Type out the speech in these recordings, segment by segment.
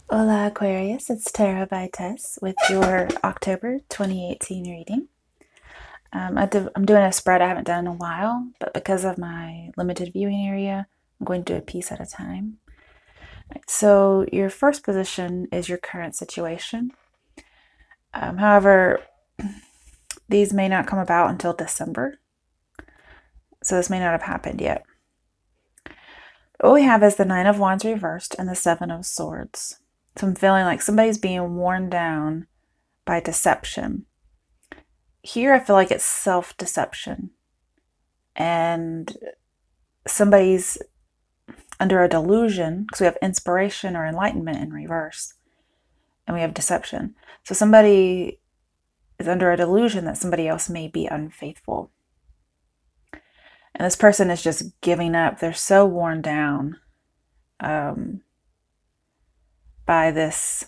Hola Aquarius, it's Tara by Tess with your October 2018 reading. I'm doing a spread I haven't done in a while, but because of my limited viewing area, I'm going to do a piece at a time. So your first position is your current situation. However, these may not come about until December, so this may not have happened yet. What we have is the Nine of Wands reversed and the Seven of Swords. So I'm feeling like somebody's being worn down by deception. Here I feel like it's self-deception, and somebody's under a delusion, because we have inspiration or enlightenment in reverse, and we have deception. So somebody is under a delusion that somebody else may be unfaithful. And this person is just giving up. They're so worn down by this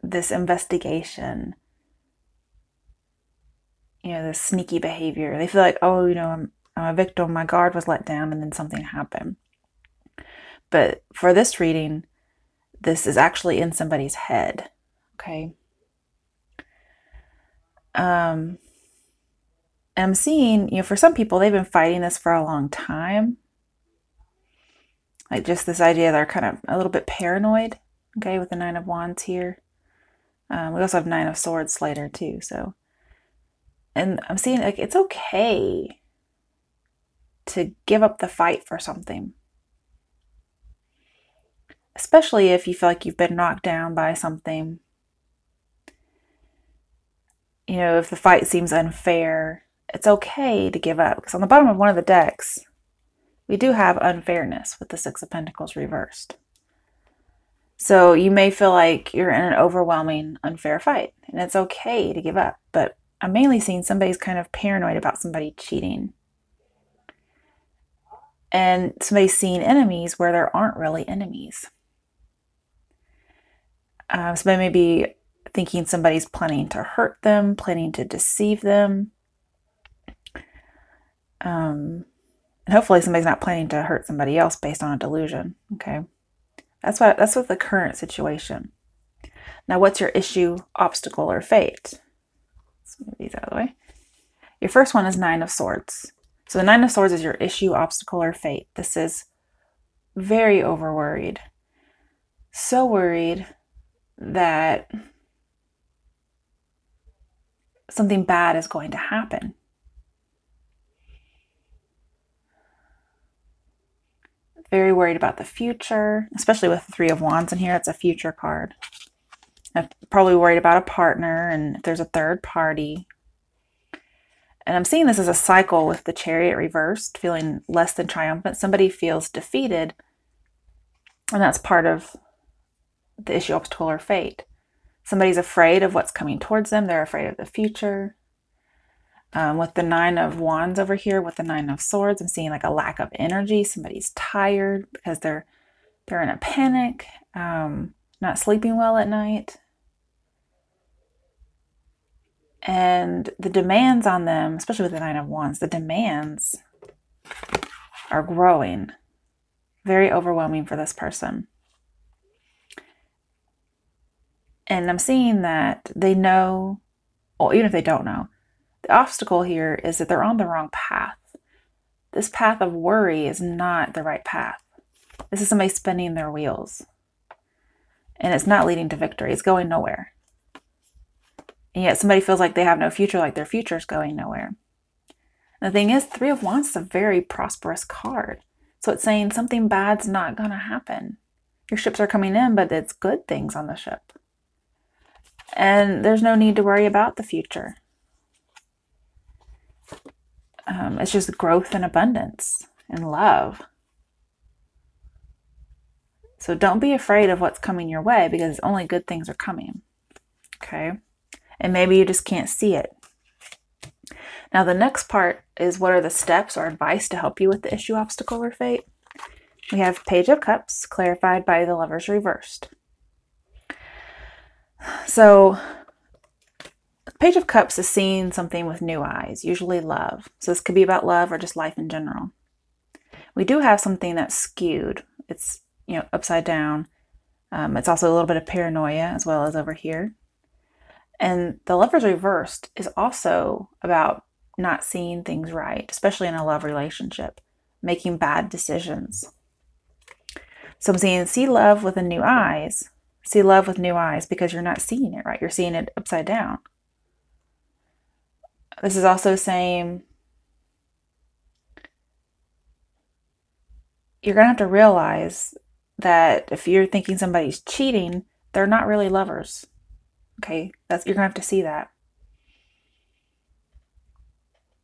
investigation, this sneaky behavior. They feel like, oh, I'm a victim, my guard was let down, and then something happened. But for this reading, this is actually in somebody's head, okay? And I'm seeing, for some people, they've been fighting this for a long time. Like just this idea they're kind of a little bit paranoid, okay, with the Nine of Wands here. We also have Nine of Swords later too, so. And I'm seeing like it's okay to give up the fight for something. Especially if you feel like you've been knocked down by something. If the fight seems unfair, it's okay to give up. Because on the bottom of one of the decks, we do have unfairness with the Six of Pentacles reversed. So you may feel like you're in an overwhelming, unfair fight, and it's okay to give up. But I'm mainly seeing somebody's kind of paranoid about somebody cheating. And somebody's seeing enemies where there aren't really enemies. Somebody may be thinking somebody's planning to hurt them, planning to deceive them. And hopefully somebody's not planning to hurt somebody else based on a delusion, okay? That's what the current situation. Now, what's your issue, obstacle, or fate? Let's move these out of the way. Your first one is Nine of Swords. So the Nine of Swords is your issue, obstacle, or fate. This is very over-worried. So worried that something bad is going to happen. Very worried about the future, especially with the Three of Wands in here. It's a future card. I'm probably worried about a partner and if there's a third party. And I'm seeing this as a cycle with the Chariot reversed, feeling less than triumphant. Somebody feels defeated, and that's part of the issue, obstacle, or fate. Somebody's afraid of what's coming towards them. They're afraid of the future. With the Nine of Wands over here, with the Nine of Swords, I'm seeing like a lack of energy. Somebody's tired because they're in a panic, not sleeping well at night. And the demands on them, especially with the Nine of Wands, the demands are growing. Very overwhelming for this person. And I'm seeing that they know, well, even if they don't know, the obstacle here is that they're on the wrong path. This path of worry is not the right path. This is somebody spinning their wheels. And it's not leading to victory. It's going nowhere. And yet somebody feels like they have no future, like their future is going nowhere. And the thing is, Three of Wands is a very prosperous card. So it's saying something bad's not going to happen. Your ships are coming in, but it's good things on the ship. And there's no need to worry about the future. It's just growth and abundance and love. So don't be afraid of what's coming your way, because only good things are coming. Okay? And maybe you just can't see it. Now the next part is, what are the steps or advice to help you with the issue, obstacle, or fate? We have Page of Cups, clarified by the Lovers reversed. So Page of Cups is seeing something with new eyes, usually love. So this could be about love or just life in general. We do have something that's skewed, It's, upside down. It's also a little bit of paranoia as well as over here. And the Lovers reversed is also about not seeing things right, especially in a love relationship, making bad decisions. So I'm seeing see love with new eyes. See love with new eyes because you're not seeing it right. You're seeing it upside down. This is also saying you're going to have to realize that if you're thinking somebody's cheating, they're not really lovers. Okay, you're going to have to see that.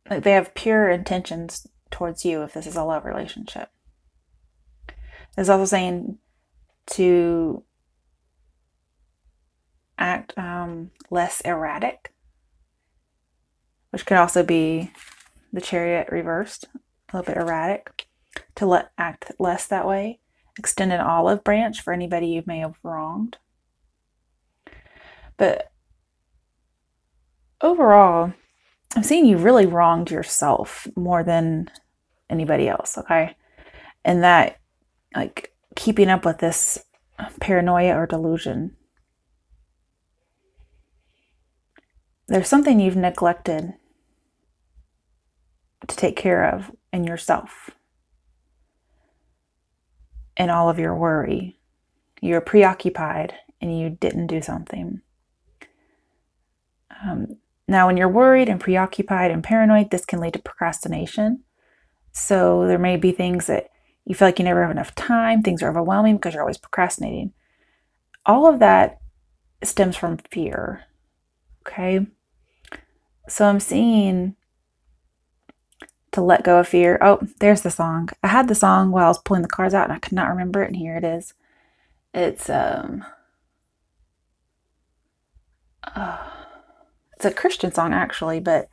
Like they have pure intentions towards you if this is a love relationship. It's also saying to act less erratic, which could also be the Chariot reversed, a little bit erratic, to act less that way. Extend an olive branch for anybody you may have wronged. But overall, I'm seeing you really wronged yourself more than anybody else, okay? And that, like, keeping up with this paranoia or delusion. There's something you've neglected to take care of in yourself. In all of your worry. You're preoccupied and you didn't do something. Now, when you're worried and preoccupied and paranoid, this can lead to procrastination. So there may be things that you feel like you never have enough time. Things are overwhelming because you're always procrastinating. All of that stems from fear. Okay? So I'm seeing to let go of fear. Oh, there's the song. I had the song while I was pulling the cards out and I could not remember it, and here it is. It's a Christian song actually, but I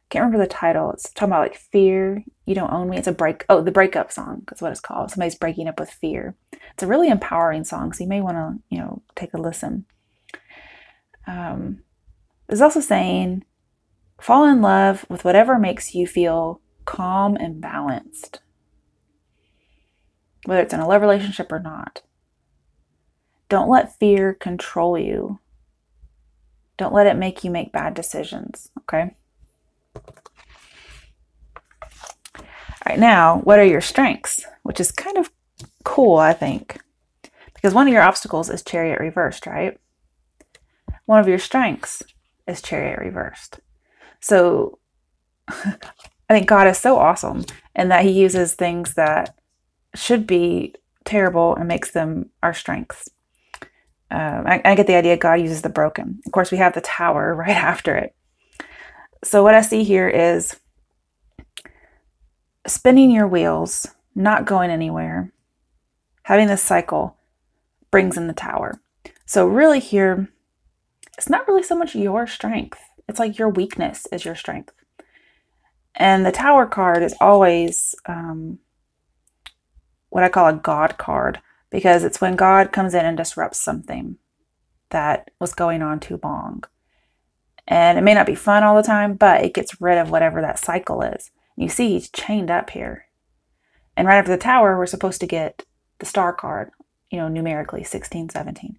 can't remember the title. It's talking about like fear, you don't own me. It's the breakup song. That's what it's called. Somebody's breaking up with fear. It's a really empowering song, so you may want to, take a listen. It's also saying, fall in love with whatever makes you feel calm and balanced, whether it's in a love relationship or not. Don't let fear control you. Don't let it make you make bad decisions, okay? All right, now, what are your strengths? Which is kind of cool, I think, because one of your obstacles is Chariot reversed, right? One of your strengths is Chariot reversed. So I think God is so awesome in that he uses things that should be terrible and makes them our strengths. I get the idea God uses the broken. Of course, we have the Tower right after it. So what I see here is spinning your wheels, not going anywhere. Having this cycle brings in the Tower. So really here, it's not really so much your strength. It's like your weakness is your strength. And the Tower card is always what I call a God card, because it's when God comes in and disrupts something that was going on too long. And it may not be fun all the time, but it gets rid of whatever that cycle is. You see he's chained up here. And right after the Tower, we're supposed to get the Star card, numerically 16, 17.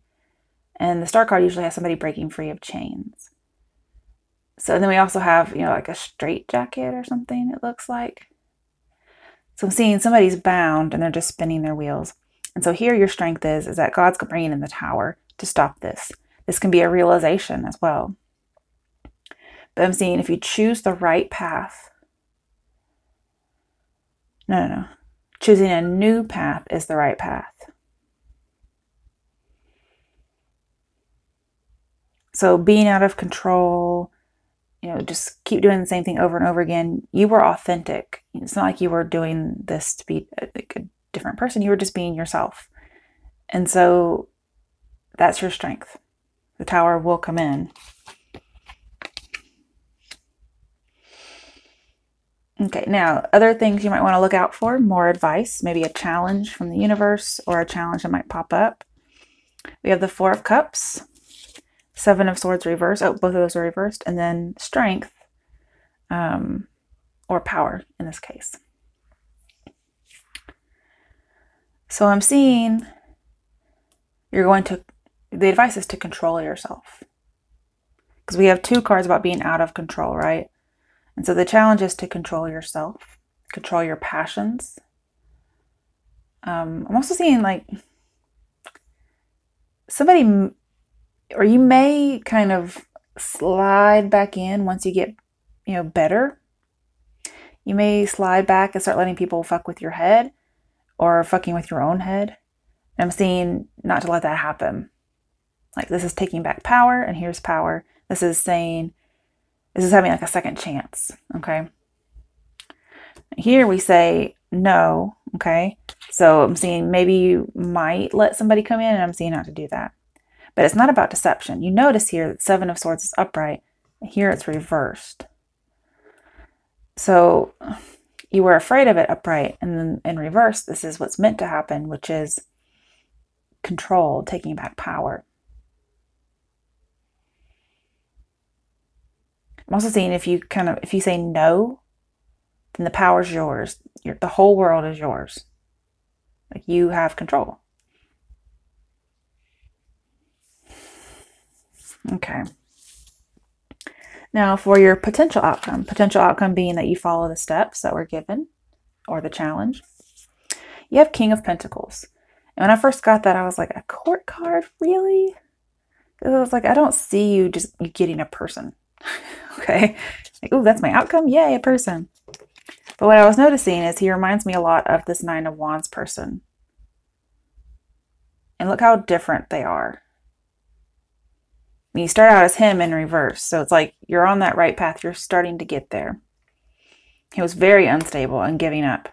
And the Star card usually has somebody breaking free of chains. So then we also have, like a straitjacket or something, it looks like. So I'm seeing somebody's bound and they're just spinning their wheels. And so here your strength is that God's bringing in the Tower to stop this. This can be a realization as well. But I'm seeing if you choose the right path. No. Choosing a new path is the right path. So being out of control, just keep doing the same thing over and over again. You were authentic. It's not like you were doing this to be a different person. You were just being yourself. And so that's your strength. The Tower will come in. Okay, now other things you might want to look out for, more advice, maybe a challenge from the universe or a challenge that might pop up. We have the Four of Cups, Seven of Swords reversed. Oh, both of those are reversed. And then strength, or power in this case. So I'm seeing the advice is to control yourself. Because we have 2 cards about being out of control, right? And so the challenge is to control yourself, control your passions. I'm also seeing like somebody, or you may kind of slide back in once you get, better. You may slide back and start letting people fuck with your head or fucking with your own head. And I'm seeing not to let that happen. Like, this is taking back power, and here's power. This is having like a second chance, okay? Here we say no, okay? So I'm seeing maybe you might let somebody come in, and I'm seeing not to do that. But it's not about deception. You notice here that 7 of Swords is upright. Here it's reversed. So you were afraid of it upright, and then in reverse, this is what's meant to happen, which is control, taking back power. I'm also seeing if you say no, then the power's yours. The whole world is yours. Like, you have control. Okay. Now for your potential outcome being that you follow the steps that were given, or the challenge. You have King of Pentacles. And when I first got that, I was like, a court card? Really? Because I was like, I don't see you getting a person. Okay. Like, ooh, that's my outcome? Yay, a person. But what I was noticing is he reminds me a lot of this 9 of Wands person. And look how different they are. When you start out as him in reverse. So it's like you're on that right path. You're starting to get there. He was very unstable and giving up.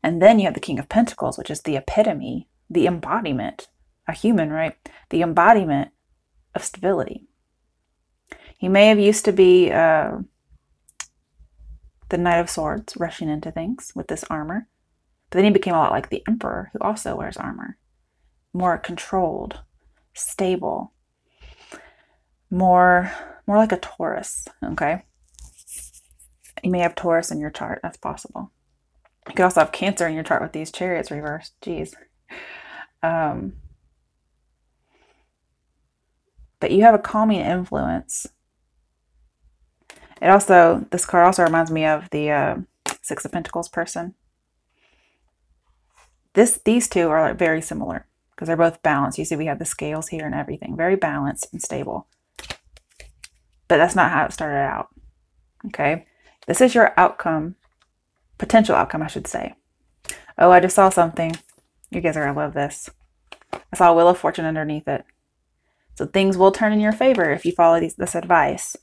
And then you have the King of Pentacles, which is the epitome, the embodiment, a human, right? The embodiment of stability. He may have used to be the Knight of Swords, rushing into things with this armor. But then he became a lot like the Emperor, who also wears armor. More controlled, stable, more like a Taurus, okay? You may have Taurus in your chart. That's possible. You could also have Cancer in your chart with these Chariots reversed. Jeez. But you have a calming influence. This card also reminds me of the 6 of Pentacles person. These 2 are like very similar because they're both balanced. You see we have the scales here and everything. Very balanced and stable. But that's not how it started out. Okay? This is your outcome. Potential outcome, I should say. Oh, I just saw something. You guys are going to love this. I saw a Wheel of Fortune underneath it. So things will turn in your favor if you follow this advice.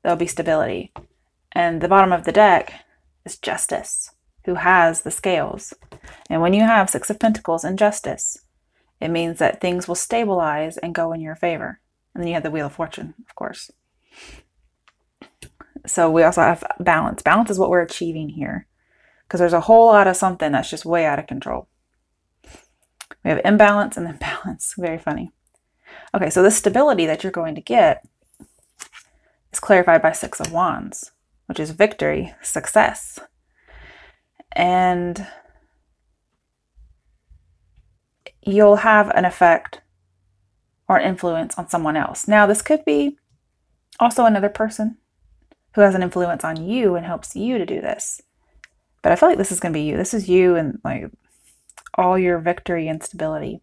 There'll be stability. And the bottom of the deck is Justice, who has the scales. And when you have 6 of Pentacles and Justice, it means that things will stabilize and go in your favor. And then you have the Wheel of Fortune, of course. So we also have balance. Balance is what we're achieving here. Because there's a whole lot of something that's just way out of control. We have imbalance and then balance. Very funny. Okay, so the stability that you're going to get is clarified by 6 of Wands, which is victory, success. And you'll have an effect or influence on someone else. Now, this could be also another person who has an influence on you and helps you to do this. But I feel like this is going to be you. This is you and like all your victory and stability.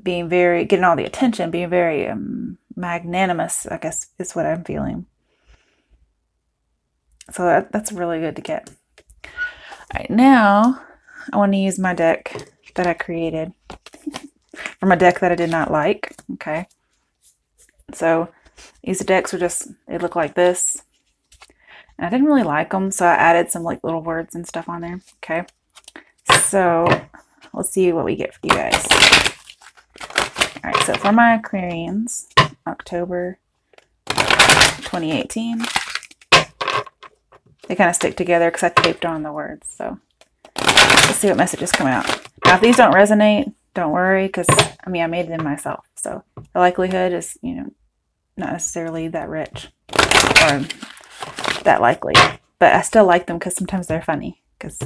Getting all the attention, being very magnanimous, I guess is what I'm feeling. So that's really good to get. All right, now I want to use my deck that I created from a deck that I did not like. Okay. So these decks they look like this. And I didn't really like them, so I added some like little words and stuff on there. Okay. So let's see what we get for you guys. All right, so for my Aquarians, October 2018, they kind of stick together because I taped on the words. So let's see what messages come out. Now, if these don't resonate, don't worry, because I made them myself. So the likelihood is, not necessarily that rich or that likely, but I still like them because sometimes they're funny, because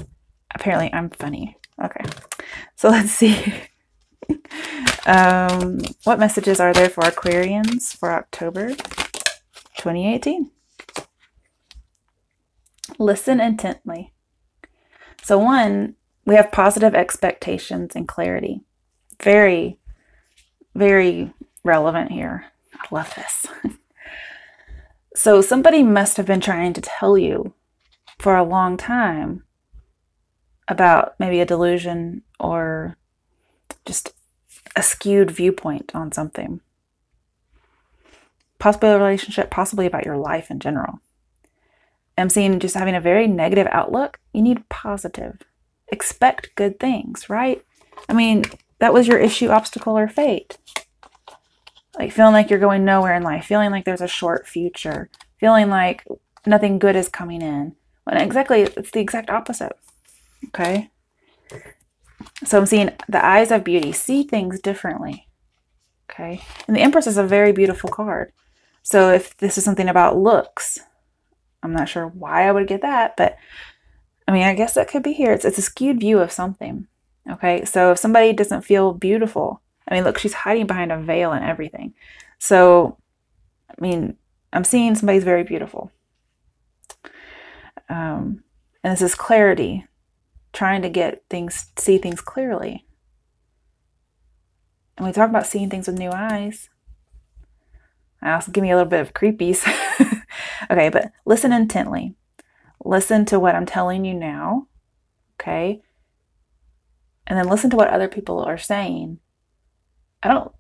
apparently I'm funny. Okay. So let's see. What messages are there for Aquarians for October 2018? Listen intently. So one, we have positive expectations and clarity. Very, very relevant here. I love this. So somebody must have been trying to tell you for a long time about maybe a delusion or just a skewed viewpoint on something. Possibly a relationship, possibly about your life in general. I'm seeing just having a very negative outlook. You need positive. Expect good things, right? I mean, that was your issue, obstacle, or fate. Like feeling like you're going nowhere in life, feeling like there's a short future, feeling like nothing good is coming in. When exactly, it's the exact opposite. Okay? So I'm seeing the eyes of beauty, see things differently. Okay? And the Empress is a very beautiful card. So if this is something about looks, I'm not sure why I would get that, but I mean, I guess that could be here. It's a skewed view of something. Okay? So if somebody doesn't feel beautiful, I mean, look, she's hiding behind a veil and everything. So, I mean, I'm seeing somebody's very beautiful. And this is clarity, trying to get things, see things clearly. And we talk about seeing things with new eyes. Also, give me a little bit of creepies. Okay, but listen intently. Listen to what I'm telling you now. Okay? And then listen to what other people are saying. I don't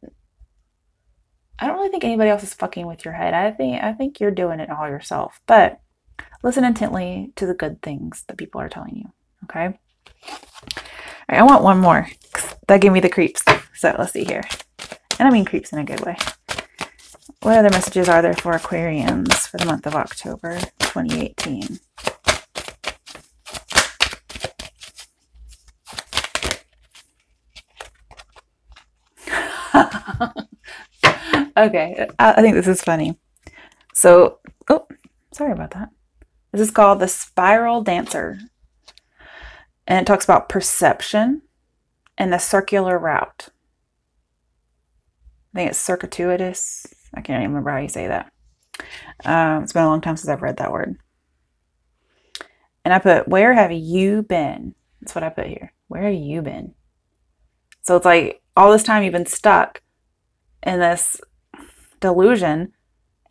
really think anybody else is fucking with your head. I think you're doing it all yourself. But listen intently to the good things that people are telling you. Okay? All right, I want one more. That gave me the creeps. So let's see here. And I mean creeps in a good way. What other messages are there for Aquarians for the month of October 2018? Okay, I think this is funny. So, oh, sorry about that. This is called the Spiral Dancer. And it talks about perception and the circular route. I think it's circuitous. I can't even remember how you say that. It's been a long time since I've read that word. And I put, where have you been? That's what I put here. Where have you been? So it's like all this time you've been stuck in this delusion.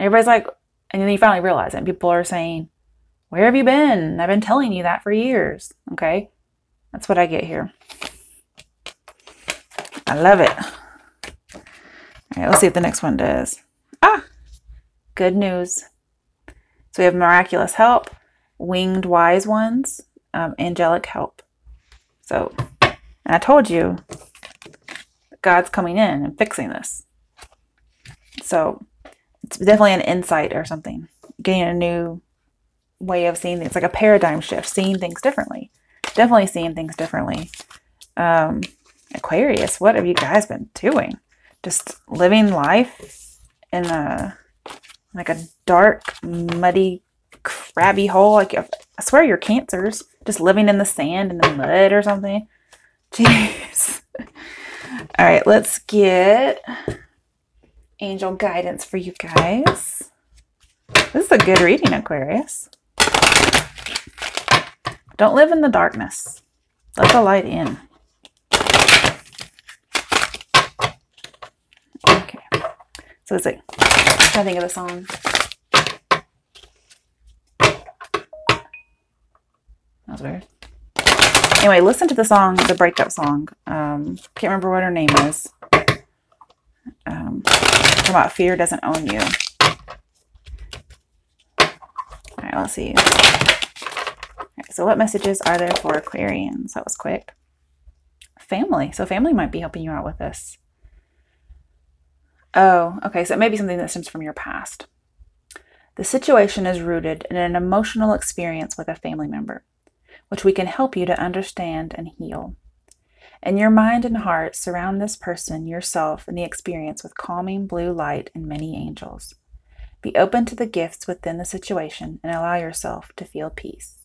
Everybody's like, and then you finally realize it. And people are saying, where have you been? I've been telling you that for years. Okay. That's what I get here. I love it. All right, let's see if the next one does. Good news. So we have miraculous help, winged wise ones, angelic help. So, and I told you, God's coming in and fixing this. So it's definitely an insight or something. Getting a new way of seeing things, like a paradigm shift, seeing things differently. Definitely seeing things differently. Aquarius, what have you guys been doing? Just living life in like a dark, muddy, crabby hole. Like, I swear you're cancers. Just living in the sand and the mud or something. Jeez. All right, let's get angel guidance for you guys. This is a good reading, Aquarius. Don't live in the darkness. Let the light in. Okay. So it's like, I'm trying to think of the song. That was weird. Anyway, listen to the song, the breakup song. Can't remember what her name is. Talking about fear doesn't own you. All right, let's see. All right, so what messages are there for Aquarians? That was quick. Family. So family might be helping you out with this. Oh, okay. So it may be something that stems from your past. The situation is rooted in an emotional experience with a family member, which we can help you to understand and heal. In your mind and heart, surround this person, yourself, and the experience with calming blue light and many angels. Be open to the gifts within the situation and allow yourself to feel peace.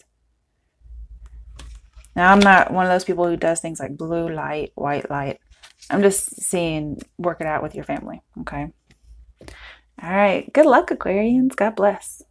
Now, I'm not one of those people who does things like blue light, white light. I'm just seeing, work it out with your family, okay? All right. Good luck, Aquarians. God bless.